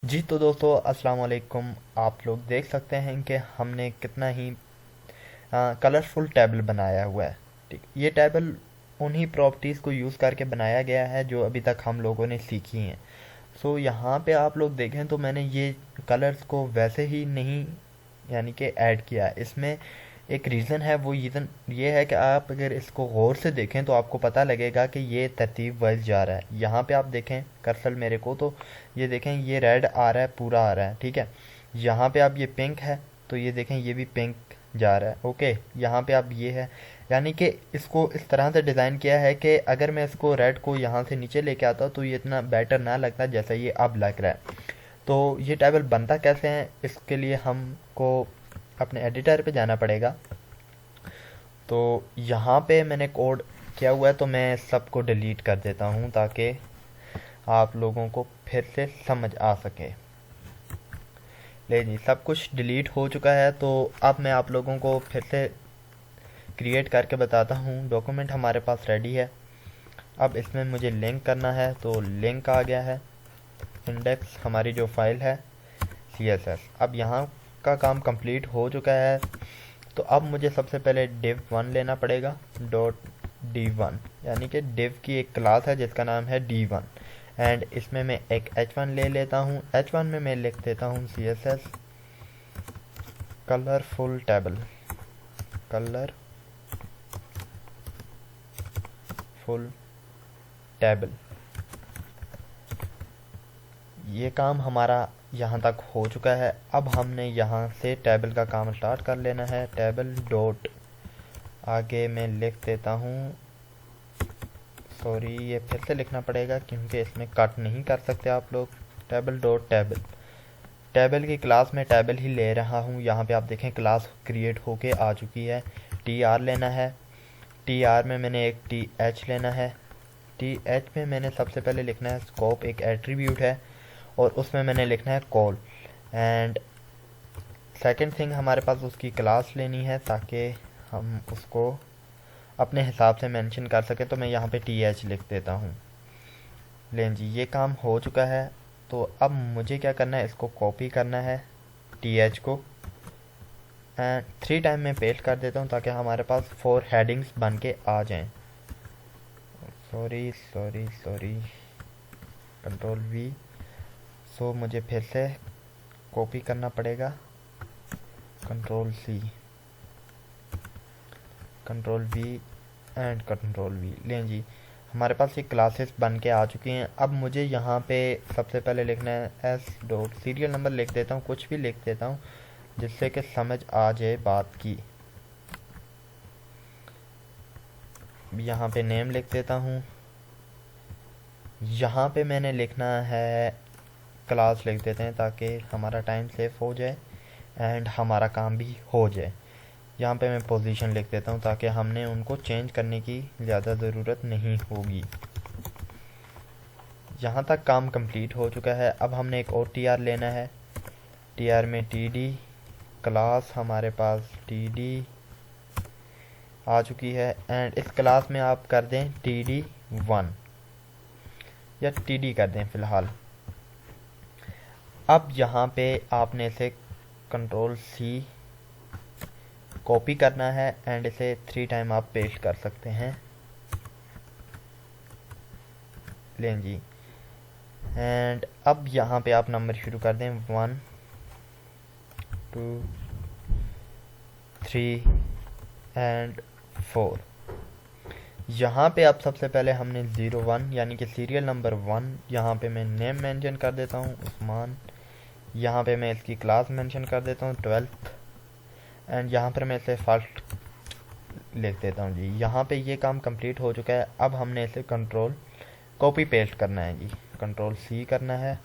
जी तो दोस्तों अस्सलाम वालेकुम। आप लोग देख सकते हैं कि हमने कितना ही कलरफुल टेबल बनाया हुआ है। ठीक, ये टेबल उन्हीं प्रॉपर्टीज़ को यूज़ करके बनाया गया है जो अभी तक हम लोगों ने सीखी हैं। सो यहाँ पे आप लोग देखें तो मैंने ये कलर्स को वैसे ही नहीं यानी कि ऐड किया है। इसमें एक रीज़न है, वो रीज़न ये है कि आप अगर इसको गौर से देखें तो आपको पता लगेगा कि ये तरतीब वाइज जा रहा है। यहाँ पे आप देखें कर्सर मेरे को, तो ये देखें ये रेड आ रहा है, पूरा आ रहा है, ठीक है। यहाँ पे आप ये पिंक है तो ये देखें ये भी पिंक जा रहा है, ओके। यहाँ पे आप ये है, यानी कि इसको इस तरह से डिज़ाइन किया है कि अगर मैं इसको रेड को यहाँ से नीचे लेके आता तो ये इतना बेटर ना लगता जैसा ये अब लग रहा है। तो ये टेबल बनता कैसे है, इसके लिए हमको अपने एडिटर पे जाना पड़ेगा। तो यहाँ पे मैंने कोड किया हुआ है, तो मैं सबको डिलीट कर देता हूँ ताकि आप लोगों को फिर से समझ आ सके। ले जी, सब कुछ डिलीट हो चुका है। तो अब मैं आप लोगों को फिर से क्रिएट करके बताता हूँ। डॉक्यूमेंट हमारे पास रेडी है। अब इसमें मुझे लिंक करना है, तो लिंक आ गया है। इंडेक्स हमारी जो फाइल है CSS, अब यहाँ का काम कंप्लीट हो चुका है। तो अब मुझे सबसे पहले div1 लेना पड़ेगा, .d1, यानी कि div की एक क्लास है जिसका नाम है d1। एंड इसमें मैं एक h1 ले लेता हूँ। h1 में मैं लिख देता हूँ CSS colourful table, colourful table. ये काम हमारा यहाँ तक हो चुका है। अब हमने यहाँ से टेबल का काम स्टार्ट कर लेना है। टेबल डॉट, आगे मैं लिख देता हूँ, सॉरी ये फिर से लिखना पड़ेगा क्योंकि इसमें कट नहीं कर सकते आप लोग। टेबल डॉट टेबल, टेबल की क्लास में टेबल ही ले रहा हूँ। यहाँ पे आप देखें क्लास क्रिएट होके आ चुकी है। TR लेना है, TR में मैंने एक TH लेना है। TH में मैंने सबसे पहले लिखना है स्कोप, एक एट्रीब्यूट है, और उसमें मैंने लिखना है कॉल। एंड सेकंड थिंग हमारे पास उसकी क्लास लेनी है ताकि हम उसको अपने हिसाब से मेंशन कर सकें। तो मैं यहाँ पे TH लिख देता हूँ। लें जी, ये काम हो चुका है। तो अब मुझे क्या करना है, इसको कॉपी करना है TH को, एंड 3 टाइम में पेस्ट कर देता हूँ ताकि हमारे पास 4 हेडिंग्स बन के आ जाएं। Sorry sorry sorry, Ctrl+V। सो मुझे फिर से कॉपी करना पड़ेगा, Ctrl+C, Ctrl+V एंड Ctrl+V। लें जी, हमारे पास ये क्लासेस बन के आ चुकी हैं। अब मुझे यहाँ पे सबसे पहले लिखना है S डॉट सीरियल नंबर, लिख देता हूँ, कुछ भी लिख देता हूँ जिससे कि समझ आ जाए बात की। यहाँ पे नेम लिख देता हूँ। यहाँ पे मैंने लिखना है क्लास, लिख देते हैं ताकि हमारा टाइम सेव हो जाए एंड हमारा काम भी हो जाए। यहाँ पे मैं पोजीशन लिख देता हूँ ताकि हमने उनको चेंज करने की ज़्यादा ज़रूरत नहीं होगी। यहाँ तक काम कंप्लीट हो चुका है। अब हमने एक और TR लेना है। TR में TD, क्लास हमारे पास TD आ चुकी है। एंड इस क्लास में आप कर दें TD1 या TD कर दें फ़िलहाल। अब यहाँ पे आपने इसे Ctrl+C कॉपी करना है एंड इसे 3 टाइम आप पेस्ट कर सकते हैं। लें जी, एंड अब यहाँ पे आप नंबर शुरू कर दें 1 2 3 एंड 4। यहाँ पे अब सबसे पहले हमने 01 यानी कि सीरियल नंबर 1, यहाँ पे मैं नेम मेंशन कर देता हूँ उस्मान। यहाँ पे मैं इसकी क्लास मेंशन कर देता हूँ 12th, एंड यहाँ पर मैं इसे फर्स्ट लिख देता हूँ जी। यहाँ पे ये काम कंप्लीट हो चुका है। अब हमने इसे कंट्रोल कॉपी पेस्ट करना है जी। Ctrl+C करना है,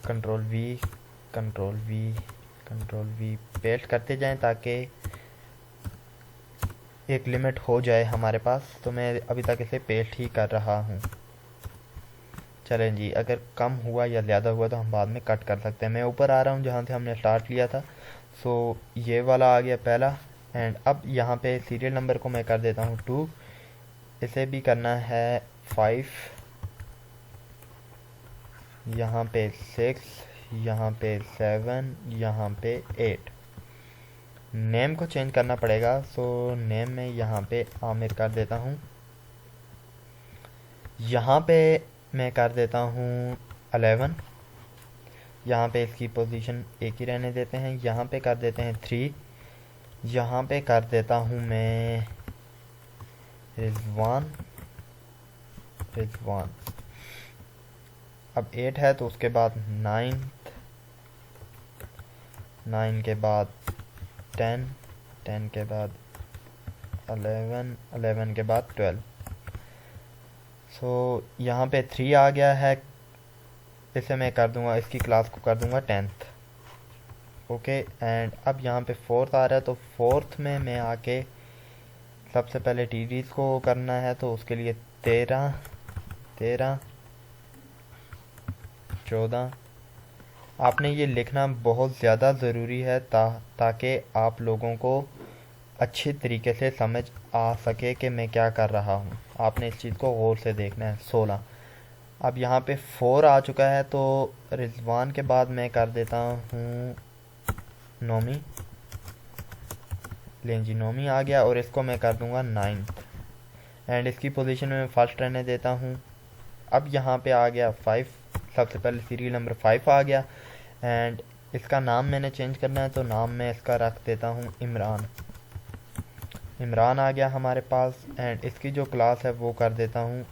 Ctrl+V, Ctrl+V, Ctrl+V पेस्ट करते जाएं ताकि एक लिमिट हो जाए हमारे पास। तो मैं अभी तक इसे पेस्ट ही कर रहा हूँ। चलें जी, अगर कम हुआ या ज़्यादा हुआ तो हम बाद में कट कर सकते हैं। मैं ऊपर आ रहा हूँ जहाँ से हमने स्टार्ट लिया था। सो ये वाला आ गया पहला। एंड अब यहाँ पे सीरियल नंबर को मैं कर देता हूँ 2, इसे भी करना है 5, यहाँ पे 6, यहाँ पे 7, यहाँ पे 8। नेम को चेंज करना पड़ेगा, सो नेम में यहाँ पे आमिर कर देता हूँ। यहाँ पे मैं कर देता हूँ 11। यहाँ पे इसकी पोजीशन एक ही रहने देते हैं। यहाँ पे कर देते हैं 3। यहाँ पे कर देता हूँ मैं रिजवान। अब 8 है तो उसके बाद 9, 9 के बाद 10, 10 के बाद 11, 11 के बाद 12। सो यहाँ पे 3 आ गया है। इसे मैं कर दूंगा, इसकी क्लास को कर दूंगा 10th। ओके, एंड अब यहाँ पे 4th आ रहा है, तो 4th में मैं आके सबसे पहले टीडीज को करना है, तो उसके लिए 13, 14। आपने ये लिखना बहुत ज़्यादा ज़रूरी है ताकि आप लोगों को अच्छी तरीके से समझ आ सके कि मैं क्या कर रहा हूँ। आपने इस चीज़ को गौर से देखना है। 16। अब यहाँ पे 4 आ चुका है, तो रिजवान के बाद मैं कर देता हूँ नोमी। लें जी, नोमी आ गया, और इसको मैं कर दूंगा 9th, एंड इसकी पोजीशन में फर्स्ट रहने देता हूँ। अब यहाँ पे आ गया 5, सबसे पहले सीरियल नंबर 5 आ गया, एंड इसका नाम मैंने चेंज करना है, तो नाम मैं इसका रख देता हूँ इमरान। इमरान आ गया हमारे पास, एंड इसकी जो क्लास है वो कर देता हूँ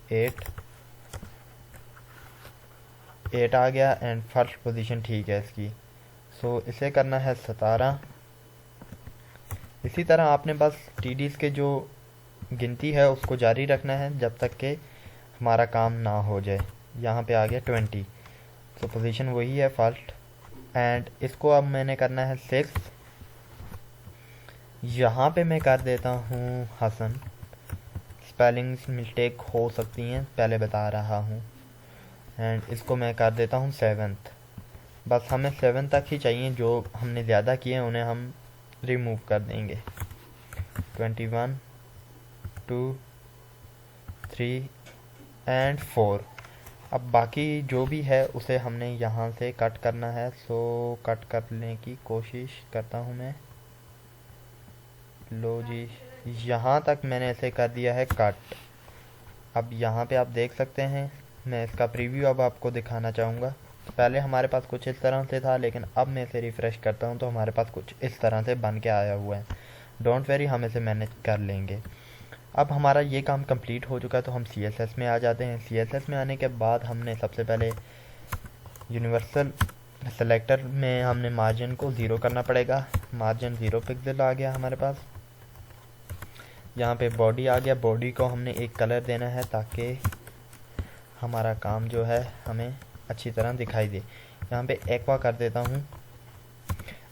8 आ गया, एंड फर्स्ट पोजीशन ठीक है इसकी। सो इसे करना है 17। इसी तरह आपने बस टीडीज के जो गिनती है उसको जारी रखना है जब तक कि हमारा काम ना हो जाए। यहाँ पे आ गया 20, तो पोजीशन वही है फर्स्ट, एंड इसको अब मैंने करना है 6। यहाँ पे मैं कर देता हूँ हसन। स्पेलिंग्स मिस्टेक हो सकती हैं, पहले बता रहा हूँ, एंड इसको मैं कर देता हूँ 7th। बस हमें 7 तक ही चाहिए, जो हमने ज़्यादा किए हैं उन्हें हम रिमूव कर देंगे। 21, 2, 3 एंड 4। अब बाकी जो भी है उसे हमने यहाँ से कट करना है, सो कट करने की कोशिश करता हूँ मैं। लो जी, यहाँ तक मैंने इसे कर दिया है कट। अब यहाँ पे आप देख सकते हैं, मैं इसका प्रीव्यू अब आपको दिखाना चाहूँगा। पहले हमारे पास कुछ इस तरह से था, लेकिन अब मैं इसे रिफ़्रेश करता हूँ तो हमारे पास कुछ इस तरह से बन के आया हुआ है। डोंट वेरी, हम इसे मैनेज कर लेंगे। अब हमारा ये काम कंप्लीट हो चुका है, तो हम CSS में आ जाते हैं। CSS में आने के बाद हमने सबसे पहले यूनिवर्सल सेलेक्टर में हमने मार्जिन को 0 करना पड़ेगा। मार्जिन 0 पिक्सल आ गया हमारे पास। यहाँ पे बॉडी आ गया, बॉडी को हमने एक कलर देना है ताकि हमारा काम जो है हमें अच्छी तरह दिखाई दे। यहाँ पे एक्वा कर देता हूँ।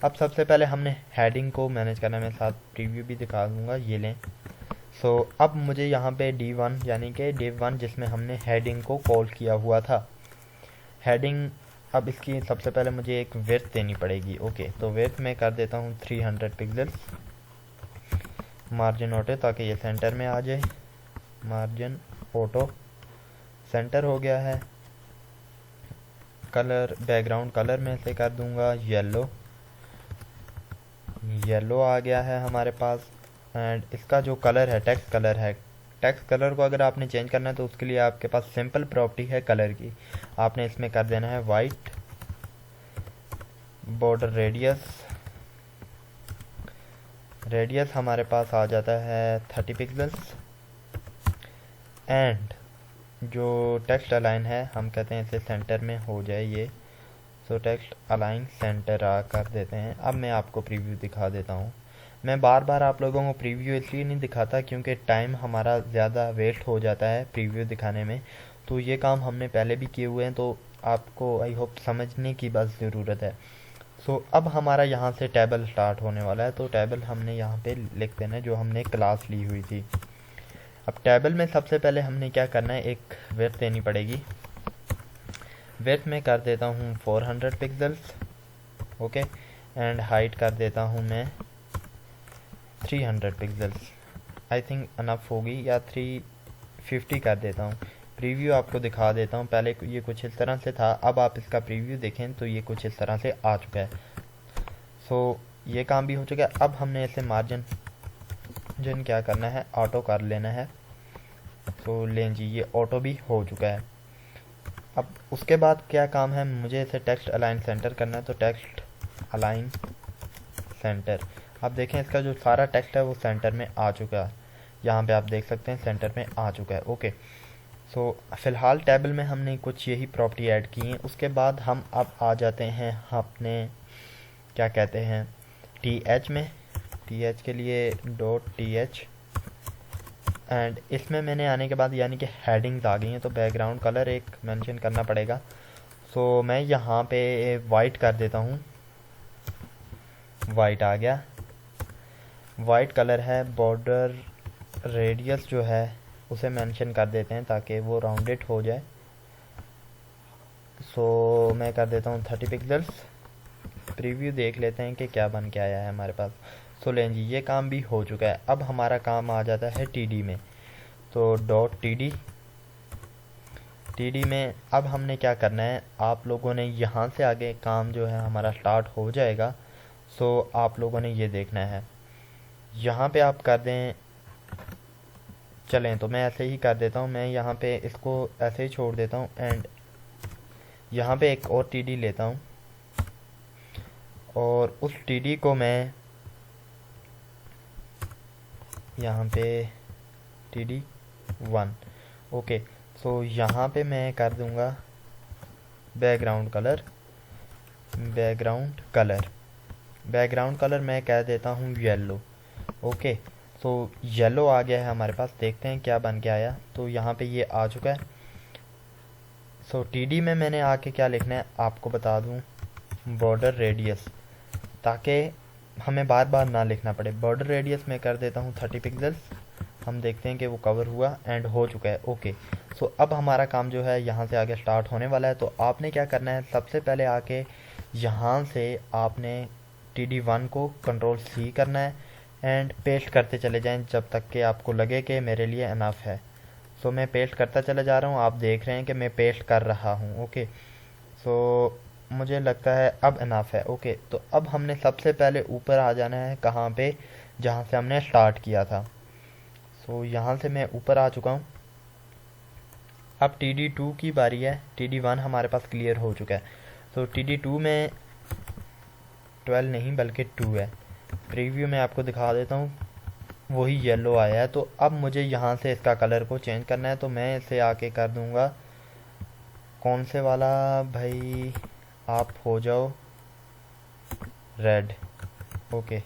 अब सबसे पहले हमने हेडिंग को मैनेज करना है, मैं साथ प्रीव्यू भी दिखा दूँगा, ये लें। सो अब मुझे यहाँ पे D1 यानी कि div 1 जिसमें हमने हेडिंग को कॉल किया हुआ था, हेडिंग, अब इसकी सबसे पहले मुझे एक विड्थ देनी पड़ेगी। ओके, तो विड्थ में कर देता हूँ 300 पिक्सल्स। मार्जिन ऑटो, ताकि ये सेंटर में आ जाए। मार्जिन ऑटो सेंटर हो गया है। कलर, बैकग्राउंड कलर में से कर दूंगा येलो। येलो आ गया है हमारे पास, एंड इसका जो कलर है टेक्स्ट कलर है। टेक्स्ट कलर को अगर आपने चेंज करना है तो उसके लिए आपके पास सिंपल प्रॉपर्टी है कलर की, आपने इसमें कर देना है वाइट। बॉर्डर रेडियस हमारे पास आ जाता है 30 पिक्सल्स, एंड जो टेक्स्ट अलाइन है हम कहते हैं इसे सेंटर में हो जाए ये। सो टेक्स्ट अलाइन सेंटर कर देते हैं। अब मैं आपको प्रीव्यू दिखा देता हूँ। मैं बार बार आप लोगों को प्रीव्यू इसलिए नहीं दिखाता क्योंकि टाइम हमारा ज़्यादा वेस्ट हो जाता है प्रीव्यू दिखाने में, तो ये काम हमने पहले भी किए हुए हैं, तो आपको आई होप समझने की बस ज़रूरत है। सो अब हमारा यहाँ से टेबल स्टार्ट होने वाला है, तो टेबल हमने यहाँ पे लिख देना है जो हमने क्लास ली हुई थी। अब टेबल में सबसे पहले हमने क्या करना है, एक विड्थ देनी पड़ेगी। विड्थ में कर देता हूँ 400 पिक्सल्स। ओके, एंड हाइट कर देता हूँ मैं 300 पिक्सल्स। आई थिंक अनफ होगी, या 350 कर देता हूँ। प्रीव्यू आपको दिखा देता हूँ। पहले ये कुछ इस तरह से था, अब आप इसका प्रीव्यू देखें तो ये कुछ इस तरह से आ चुका है। सो ये काम भी हो चुका है। अब हमने इसे मार्जिन क्या करना है, ऑटो कर लेना है। तो लें जी, ये ऑटो भी हो चुका है। अब उसके बाद क्या काम है, मुझे इसे टेक्स्ट अलाइन सेंटर करना है। तो टेक्स्ट अलाइन सेंटर, आप देखें इसका जो सारा टेक्स्ट है वो सेंटर में आ चुका है। यहाँ पे आप देख सकते हैं सेंटर में आ चुका है। ओके, सो फ़िलहाल टेबल में हमने कुछ यही प्रॉपर्टी ऐड की है। उसके बाद हम अब आ जाते हैं अपने क्या कहते हैं TH में। TH के लिए .th, एंड इसमें मैंने आने के बाद यानी कि हेडिंग्स आ गई हैं, तो बैकग्राउंड कलर एक मेंशन करना पड़ेगा। सो मैं यहाँ पे वाइट कर देता हूँ। वाइट आ गया, वाइट कलर है। बॉर्डर रेडियस जो है उसे मेंशन कर देते हैं ताकि वो राउंडेड हो जाए। सो मैं कर देता हूँ 30 पिक्सल्स। प्रीव्यू देख लेते हैं कि क्या बन के आया है हमारे पास। सो लें जी, ये काम भी हो चुका है। अब हमारा काम आ जाता है TD में। तो .td में अब हमने क्या करना है, आप लोगों ने यहाँ से आगे काम जो है हमारा स्टार्ट हो जाएगा। सो आप लोगों ने ये देखना है, यहाँ पे आप कर दें। चलें तो मैं ऐसे ही कर देता हूँ, मैं यहाँ पे इसको ऐसे ही छोड़ देता हूँ एंड यहाँ पे एक और TD लेता हूँ और उस TD को मैं यहाँ पे TD1। ओके, सो यहाँ पे मैं कर दूँगा बैकग्राउंड कलर मैं कह देता हूँ येलो। ओके, सो येलो आ गया है हमारे पास। देखते हैं क्या बन के आया। तो यहाँ पे ये आ चुका है। सो TD में मैंने आके क्या लिखना है आपको बता दूँ, बॉर्डर रेडियस, ताकि हमें बार बार ना लिखना पड़े। बॉर्डर रेडियस में कर देता हूँ 30 पिक्सल्स। हम देखते हैं कि वो कवर हुआ एंड हो चुका है। ओके, सो अब हमारा काम जो है यहाँ से आगे स्टार्ट होने वाला है। तो आपने क्या करना है, सबसे पहले आके यहाँ से आपने TD1 को Ctrl+C करना है एंड पेस्ट करते चले जाएं जब तक कि आपको लगे कि मेरे लिए इनफ है। सो मैं पेस्ट करता चला जा रहा हूँ, आप देख रहे हैं कि मैं पेस्ट कर रहा हूँ। ओके, सो मुझे लगता है अब इनफ है। ओके, तो अब हमने सबसे पहले ऊपर आ जाना है, कहाँ पे, जहाँ से हमने स्टार्ट किया था। सो यहाँ से मैं ऊपर आ चुका हूँ। अब TD2 की बारी है। TD1 हमारे पास क्लियर हो चुका है। तो TD2 में 12 नहीं बल्कि 2 है। प्रीव्यू में आपको दिखा देता हूँ, वही येलो आया है। तो अब मुझे यहाँ से इसका कलर को चेंज करना है। तो मैं इसे आके कर दूँगा, कौन से वाला भाई, आप हो जाओ रेड। ओके,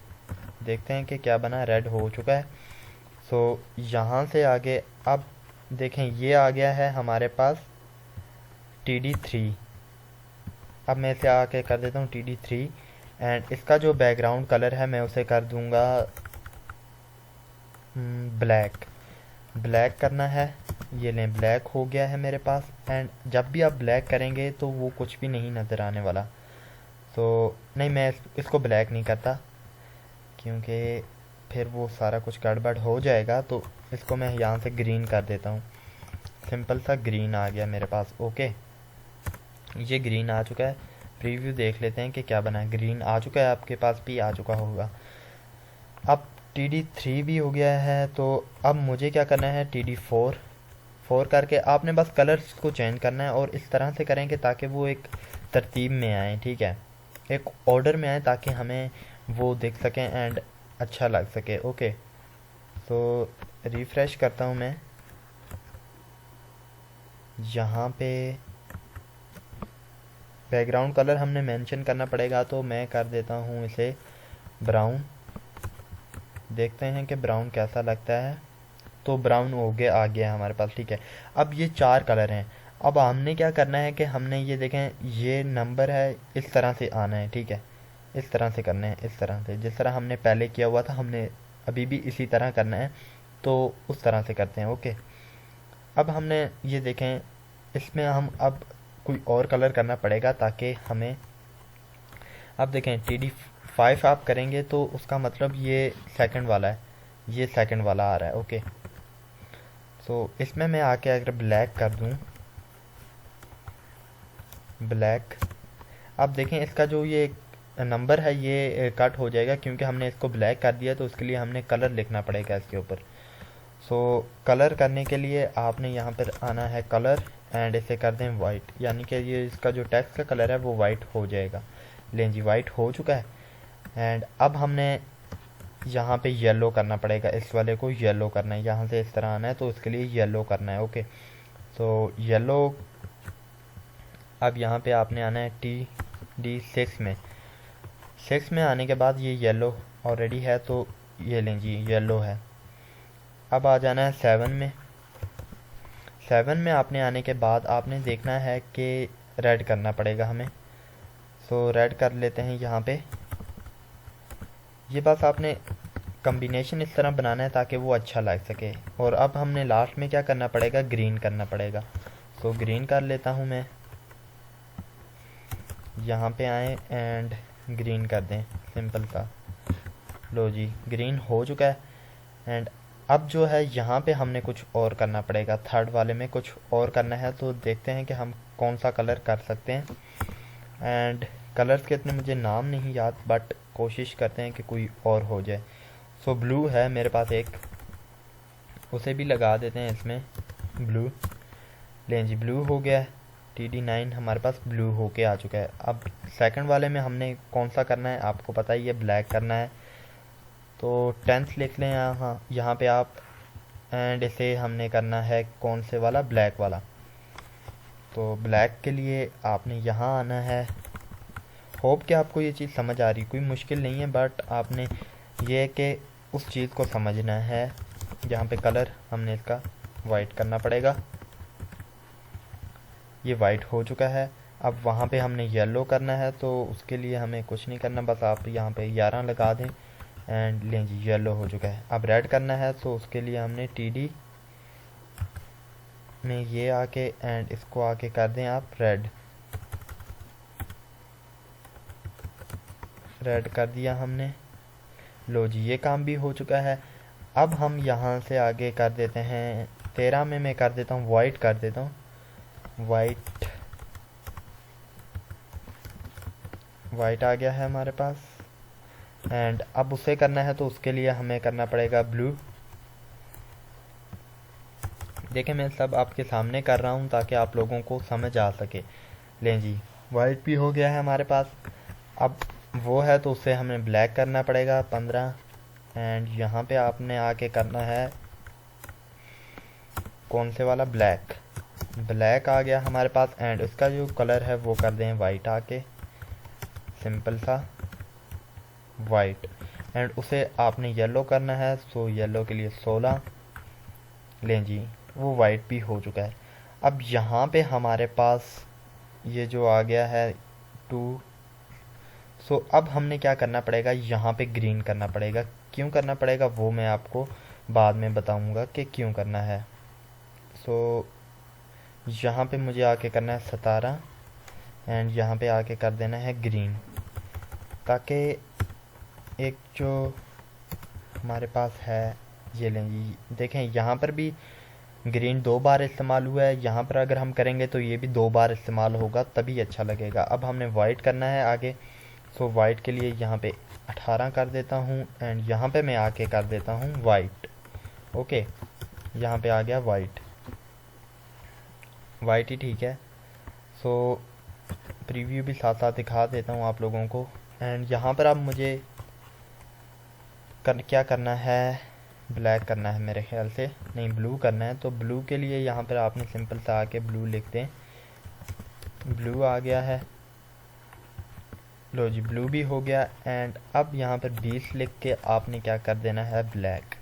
देखते हैं कि क्या बना। रेड हो चुका है। सो यहाँ से आगे अब देखें ये आ गया है हमारे पास TD3। अब मैं इसे आके कर देता हूँ TD3 एंड इसका जो बैकग्राउंड कलर है मैं उसे कर दूँगा ब्लैक करना है। ये लें, ब्लैक हो गया है मेरे पास। एंड जब भी आप ब्लैक करेंगे तो वो कुछ भी नहीं नज़र आने वाला। तो नहीं, मैं इसको ब्लैक नहीं करता क्योंकि फिर वो सारा कुछ गड़बड़ हो जाएगा। तो इसको मैं यहाँ से ग्रीन कर देता हूँ। सिंपल सा ग्रीन आ गया मेरे पास। ओके, ये ग्रीन आ चुका है। प्रीव्यू देख लेते हैं कि क्या बना है। ग्रीन आ चुका है, आपके पास भी आ चुका होगा। अब TD3 भी हो गया है। तो अब मुझे क्या करना है, TD4 करके आपने बस कलर्स को चेंज करना है और इस तरह से करेंगे ताकि वो एक तरतीब में आए, ठीक है, एक ऑर्डर में आए ताकि हमें वो देख सकें एंड अच्छा लग सके। ओके, तो रिफ़्रेश करता हूँ मैं। यहाँ पे बैकग्राउंड कलर हमने मेंशन करना पड़ेगा, तो मैं कर देता हूँ इसे ब्राउन। देखते हैं कि ब्राउन कैसा लगता है। तो ब्राउन हो गया, आ गया हमारे पास, ठीक है। अब ये 4 कलर हैं। अब हमने क्या करना है कि हमने ये देखें, ये नंबर है, इस तरह से आना है, ठीक है, इस तरह से करना है, इस तरह से, जिस तरह हमने पहले किया हुआ था हमने अभी भी इसी तरह करना है। तो उस तरह से करते हैं। ओके, अब हमने ये देखें, इसमें हम अब कोई और कलर करना पड़ेगा ताकि हमें, अब देखें TD5 आप करेंगे तो उसका मतलब ये सेकंड वाला है, ये सेकंड वाला आ रहा है। ओके, सो इसमें मैं आके अगर ब्लैक कर दूं, ब्लैक, अब देखें इसका जो ये नंबर है ये कट हो जाएगा क्योंकि हमने इसको ब्लैक कर दिया, तो उसके लिए हमने कलर लिखना पड़ेगा इसके ऊपर। सो कलर करने के लिए आपने यहाँ पर आना है कलर एंड इसे कर दें वाइट, यानी कि ये इसका जो टेक्स्ट का कलर है वो वाइट हो जाएगा। लें जी, वाइट हो चुका है। एंड अब हमने यहाँ पे येलो करना पड़ेगा, इस वाले को येलो करना है, यहाँ से इस तरह आना है तो उसके लिए येलो करना है। ओके, तो येलो, अब यहाँ पे आपने आना है TD6 में। 6 में आने के बाद ये येलो ऑलरेडी है तो ये लें जी, येलो है। अब आ जाना है 7 में। 7 में आपने आने के बाद आपने देखना है कि रेड करना पड़ेगा हमें। सो रेड कर लेते हैं यहाँ पे। ये बस आपने कम्बिनेशन इस तरह बनाना है ताकि वो अच्छा लग सके। और अब हमने लास्ट में क्या करना पड़ेगा, ग्रीन करना पड़ेगा। सो ग्रीन कर लेता हूँ मैं, यहाँ पे आए एंड ग्रीन कर दें, सिंपल सा। लो जी, ग्रीन हो चुका है। एंड अब जो है यहाँ पे हमने कुछ और करना पड़ेगा, थर्ड वाले में कुछ और करना है, तो देखते हैं कि हम कौन सा कलर कर सकते हैं। एंड कलर्स के इतने मुझे नाम नहीं याद, बट कोशिश करते हैं कि कोई और हो जाए। सो ब्लू है मेरे पास एक, उसे भी लगा देते हैं इसमें, ब्लू। लें जी, ब्लू हो गया है। TD9 हमारे पास ब्लू होके आ चुका है। अब सेकंड वाले में हमने कौन सा करना है आपको पता ही है, ब्लैक करना है। तो 10th लिख लें यहाँ पे आप। एंड इसे हमने करना है कौन से वाला, ब्लैक वाला। तो ब्लैक के लिए आपने यहाँ आना है। होप कि आपको ये चीज़ समझ आ रही, कोई मुश्किल नहीं है, बट आपने ये कि उस चीज़ को समझना है। यहाँ पे कलर हमने इसका वाइट करना पड़ेगा, ये वाइट हो चुका है। अब वहाँ पे हमने येलो करना है, तो उसके लिए हमें कुछ नहीं करना, बस आप यहाँ पे 11 लगा दें एंड लें जी, येलो हो चुका है। अब रेड करना है, तो उसके लिए हमने TD में ये आके एंड इसको आके कर दें आप रेड। रेड कर दिया हमने। लो जी, ये काम भी हो चुका है। अब हम यहाँ से आगे कर देते हैं 13 में मैं कर देता हूँ वाइट, कर देता हूँ वाइट। वाइट आ गया है हमारे पास। एंड अब उसे करना है तो उसके लिए हमें करना पड़ेगा ब्लू। देखें, मैं सब आपके सामने कर रहा हूँ ताकि आप लोगों को समझ आ सके। लें जी, वाइट भी हो गया है हमारे पास। अब वो है तो उसे हमें ब्लैक करना पड़ेगा 15। एंड यहाँ पे आपने आके करना है कौन से वाला, ब्लैक। ब्लैक आ गया हमारे पास। एंड इसका जो कलर है वो कर दें वाइट आके, सिंपल सा वाइट। एंड उसे आपने येलो करना है, सो येलो के लिए 16। लें जी, वो वाइट भी हो चुका है। अब यहाँ पे हमारे पास ये जो आ गया है 2। सो अब हमने क्या करना पड़ेगा, यहाँ पे ग्रीन करना पड़ेगा। क्यों करना पड़ेगा वो मैं आपको बाद में बताऊंगा कि क्यों करना है। सो यहाँ पे मुझे आके करना है 17 एंड यहाँ पे आके कर देना है ग्रीन, ताकि एक जो हमारे पास है, ये लें जी, देखें यहाँ पर भी ग्रीन 2 बार इस्तेमाल हुआ है। यहाँ पर अगर हम करेंगे तो ये भी 2 बार इस्तेमाल होगा, तभी अच्छा लगेगा। अब हमने वाइट करना है आगे। सो वाइट के लिए यहाँ पे 18 कर देता हूँ एंड यहाँ पे मैं आके कर देता हूँ वाइट। ओके, यहाँ पे आ गया वाइट। वाइट ही ठीक है। सो प्रीव्यू भी साथ साथ दिखा देता हूँ आप लोगों को। एंड यहाँ पर अब मुझे क्या करना है, ब्लैक करना है मेरे ख्याल से, नहीं ब्लू करना है। तो ब्लू के लिए यहाँ पर आपने सिंपल सा आके ब्लू लिख दें। ब्लू आ गया है। लो जी, ब्लू भी हो गया। एंड अब यहाँ पर 20 लिख के आपने क्या कर देना है, ब्लैक।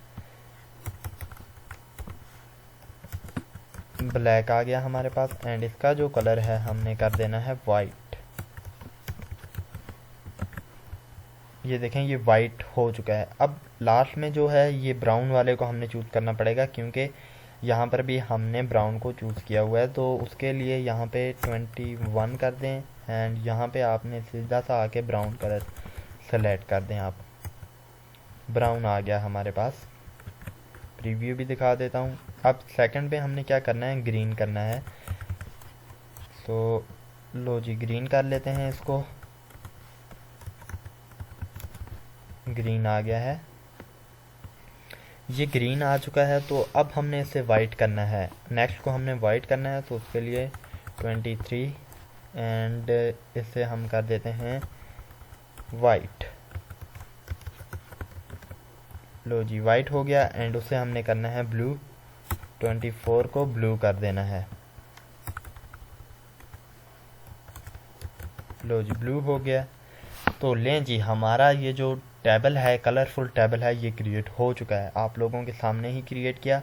ब्लैक आ गया हमारे पास। एंड इसका जो कलर है हमने कर देना है वाइट। ये देखें, ये वाइट हो चुका है। अब लास्ट में जो है ये ब्राउन वाले को हमने चूज़ करना पड़ेगा, क्योंकि यहाँ पर भी हमने ब्राउन को चूज़ किया हुआ है। तो उसके लिए यहाँ पे 21 कर दें एंड यहाँ पे आपने सीधा सा आके ब्राउन कलर सेलेक्ट कर दें आप। ब्राउन आ गया हमारे पास। प्रीव्यू भी दिखा देता हूँ अब सेकंड पे हमने क्या करना है, ग्रीन करना है। तो लो जी, ग्रीन कर लेते हैं इसको। ग्रीन आ गया है, ये ग्रीन आ चुका है। तो अब हमने इसे वाइट करना है। नेक्स्ट को हमने वाइट करना है, तो उसके लिए 23 एंड इसे हम कर देते हैं वाइट। लो जी, वाइट हो गया। एंड उसे हमने करना है ब्लू, 24 को ब्लू कर देना है। लो जी, ब्लू हो गया। तो लें जी, हमारा ये जो टेबल है, कलरफुल टेबल है, ये क्रिएट हो चुका है। आप लोगों के सामने ही क्रिएट किया।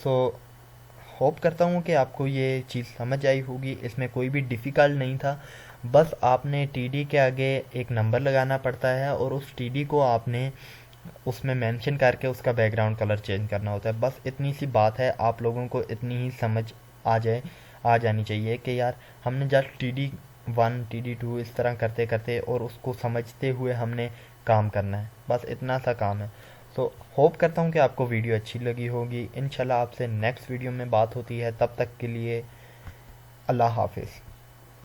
सो होप करता हूँ कि आपको ये चीज़ समझ आई होगी। इसमें कोई भी डिफ़िकल्ट नहीं था। बस आपने टीडी के आगे एक नंबर लगाना पड़ता है और उस टीडी को आपने उसमें मेंशन करके उसका बैकग्राउंड कलर चेंज करना होता है। बस इतनी सी बात है, आप लोगों को इतनी ही समझ आ जानी चाहिए कि यार हमने जस्ट TD1 TD2 इस तरह करते करते और उसको समझते हुए हमने काम करना है। बस इतना सा काम है। सो होप करता हूँ कि आपको वीडियो अच्छी लगी होगी। इंशाल्लाह आपसे नेक्स्ट वीडियो में बात होती है। तब तक के लिए अल्लाह हाफिज़।